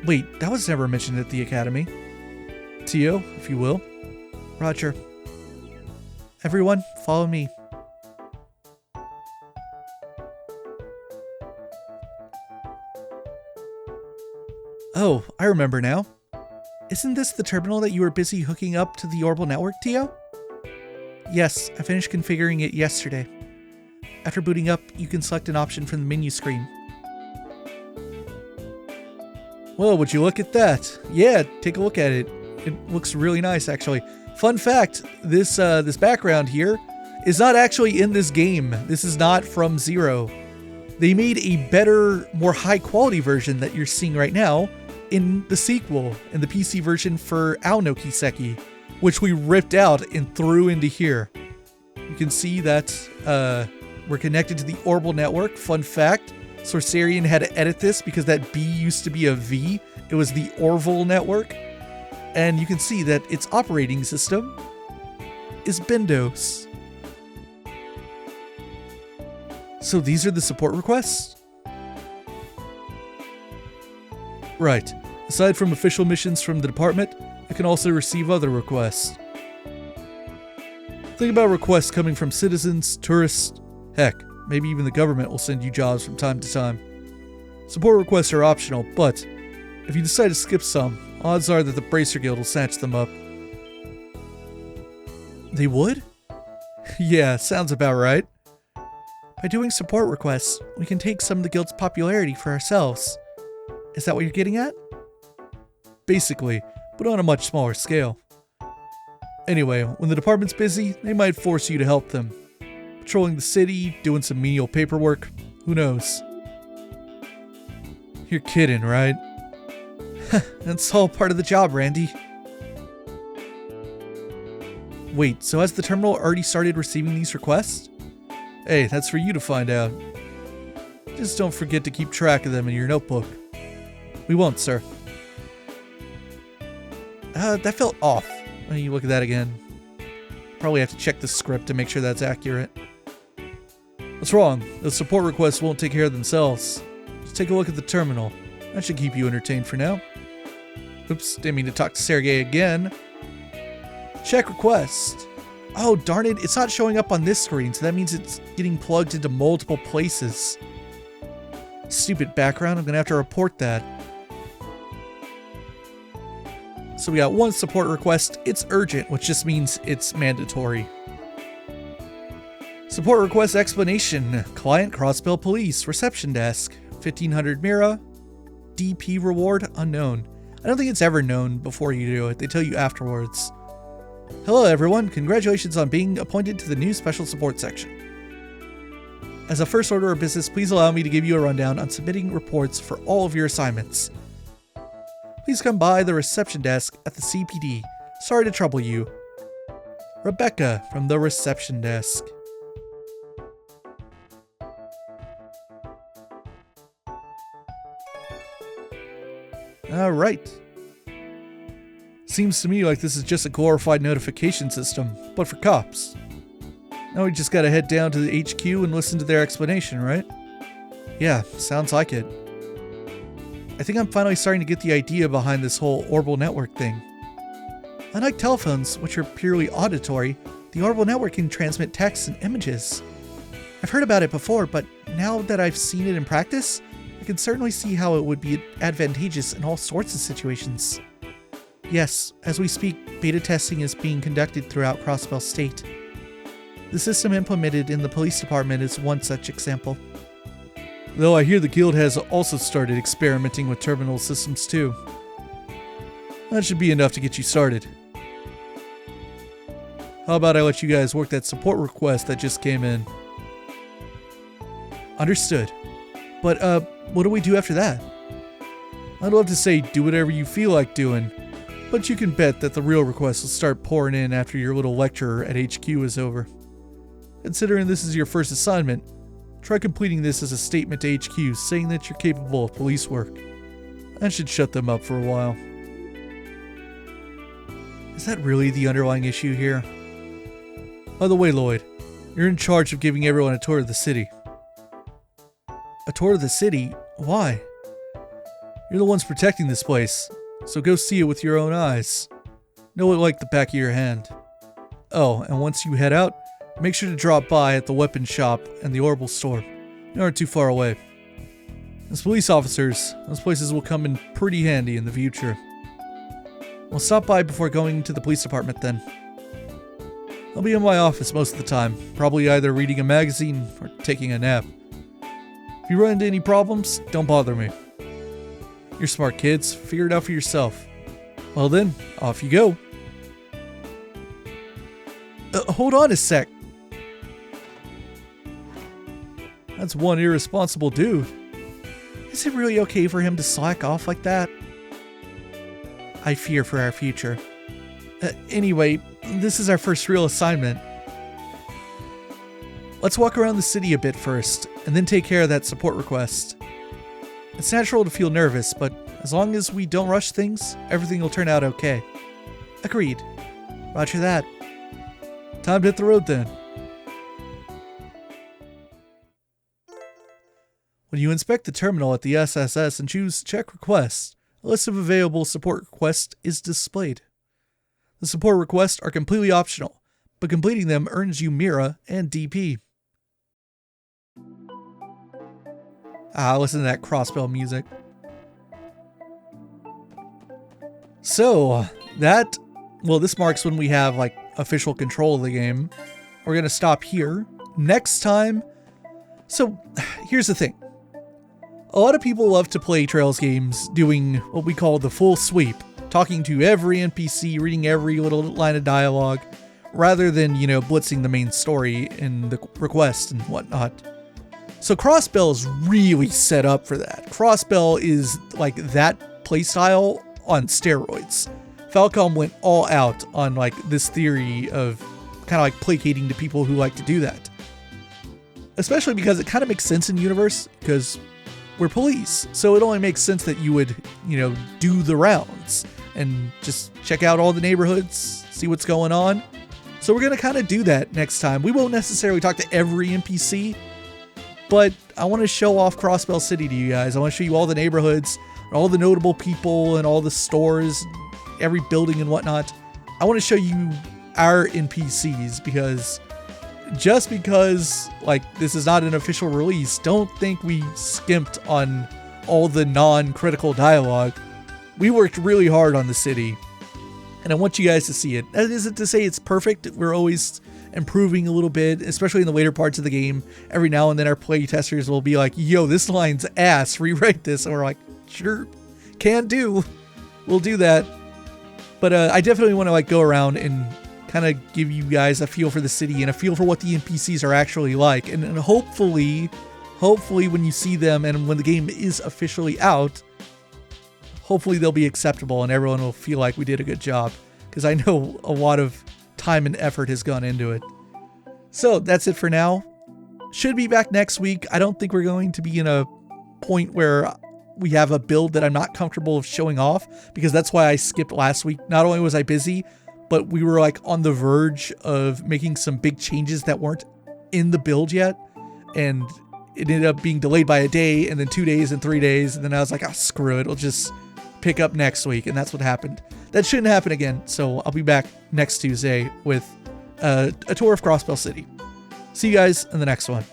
Wait, that was never mentioned at the academy. Tio, if you will. Roger. Everyone, follow me. Oh, I remember now. Isn't this the terminal that you were busy hooking up to the Orbital network, Tio? Yes, I finished configuring it yesterday. After booting up, you can select an option from the menu screen. Well, would you look at that? Yeah, take a look at it. It looks really nice, actually. Fun fact, this background here is not actually in this game. This is not from Zero. They made a better, more high-quality version that you're seeing right now in the sequel, in the PC version for Ao no Kiseki, which we ripped out and threw into here. You can see that We're connected to the Orbital network. Fun fact, Sorcerian had to edit this because that B used to be a V. It was the Orbital network. And you can see that its operating system is Bendos. So these are the support requests? Right. Aside from official missions from the department, I can also receive other requests. Think about requests coming from citizens, tourists, heck, maybe even the government will send you jobs from time to time. Support requests are optional, but if you decide to skip some, odds are that the Bracer Guild will snatch them up. They would? Yeah, sounds about right. By doing support requests, we can take some of the guild's popularity for ourselves. Is that what you're getting at? Basically, but on a much smaller scale. Anyway, when the department's busy, they might force you to help them. Patrolling the city, doing some menial paperwork, who knows? You're kidding, right? That's all part of the job, Randy. Wait, so has the terminal already started receiving these requests? Hey, that's for you to find out. Just don't forget to keep track of them in your notebook. We won't, sir. That felt off. When you look at that again. Probably have to check the script to make sure that's accurate. What's wrong? Those support requests won't take care of themselves. Just take a look at the terminal. That should keep you entertained for now. Oops, didn't mean to talk to Sergey again. Check request. Oh, darn it, it's not showing up on this screen, so that means it's getting plugged into multiple places. Stupid background, I'm gonna have to report that. So we got one support request, it's urgent, which just means it's mandatory. Support request explanation, client Crossbell Police, reception desk, 1500 Mira, DP reward unknown. I don't think it's ever known before you do it, they tell you afterwards. Hello everyone, congratulations on being appointed to the new special support section. As a first order of business, please allow me to give you a rundown on submitting reports for all of your assignments. Please come by the reception desk at the CPD. Sorry to trouble you. Rebecca from the reception desk. Alright. Seems to me like this is just a glorified notification system, but for cops. Now we just gotta head down to the HQ and listen to their explanation, right? Yeah, sounds like it. I think I'm finally starting to get the idea behind this whole orbital network thing. Unlike telephones, which are purely auditory, the orbital network can transmit text and images. I've heard about it before, but now that I've seen it in practice, I can certainly see how it would be advantageous in all sorts of situations. Yes, as we speak, beta testing is being conducted throughout Crossbell State. The system implemented in the police department is one such example. Though I hear the guild has also started experimenting with terminal systems too. That should be enough to get you started. How about I let you guys work that support request that just came in? Understood. But, what do we do after that? I'd love to say do whatever you feel like doing, but you can bet that the real requests will start pouring in after your little lecture at HQ is over. Considering this is your first assignment, try completing this as a statement to HQ saying that you're capable of police work. That should shut them up for a while. Is that really the underlying issue here? By the way, Lloyd, you're in charge of giving everyone a tour of the city. A tour of the city? Why? You're the ones protecting this place, so go see it with your own eyes. Know it like the back of your hand. Oh, and once you head out, make sure to drop by at the weapon shop and the orbital store. You aren't too far away. As police officers, those places will come in pretty handy in the future. We'll stop by before going to the police department then. I'll be in my office most of the time, probably either reading a magazine or taking a nap. If you run into any problems, don't bother me. You're smart kids, figure it out for yourself. Well then, off you go. Hold on a sec. That's one irresponsible dude. Is it really okay for him to slack off like that? I fear for our future. Anyway, this is our first real assignment. let's walk around the city a bit first, and then take care of that support request. It's natural to feel nervous, but as long as we don't rush things, everything will turn out okay. Agreed. Roger that. Time to hit the road then. When you inspect the terminal at the SSS and choose Check Requests, a list of available support requests is displayed. The support requests are completely optional, but completing them earns you Mira and DP. Listen to that Crossbell music. So, this marks when we have, like, official control of the game. We're gonna stop here. Next time... So, here's the thing. A lot of people love to play Trails games doing what we call the full sweep, talking to every NPC, reading every little line of dialogue, rather than, blitzing the main story and the request and whatnot. So Crossbell is really set up for that. Crossbell is like that playstyle on steroids. Falcom went all out on like this theory of kind of like placating to people who like to do that. Especially because it kind of makes sense in universe, because we're police. So it only makes sense that you would, do the rounds and just check out all the neighborhoods, see what's going on. So we're going to kind of do that next time. We won't necessarily talk to every NPC, but I want to show off Crossbell City to you guys. I want to show you all the neighborhoods, all the notable people and all the stores, every building and whatnot. I want to show you our NPCs because just because like this is not an official release, don't think we skimped on all the non-critical dialogue. We worked really hard on the city, and I want you guys to see it. That isn't to say it's perfect. We're always improving a little bit, especially in the later parts of the game. Every now and then our play testers will be like, yo, this line's ass, rewrite this. And we're like, sure, can do. We'll do that. But I definitely want to like go around and kind of give you guys a feel for the city and a feel for what the NPCs are actually like. And hopefully when you see them and when the game is officially out, hopefully they'll be acceptable and everyone will feel like we did a good job. Because I know a lot of time and effort has gone into it. So that's it for now. Should be back next week. I don't think we're going to be in a point where we have a build that I'm not comfortable showing off, because that's why I skipped last week. Not only was I busy, but we were like on the verge of making some big changes that weren't in the build yet. And it ended up being delayed by a day and then 2 days and 3 days. And then I was like, screw it. It'll just pick up next week. And that's what happened. That shouldn't happen again. So I'll be back next Tuesday with a tour of Crossbell City. See you guys in the next one.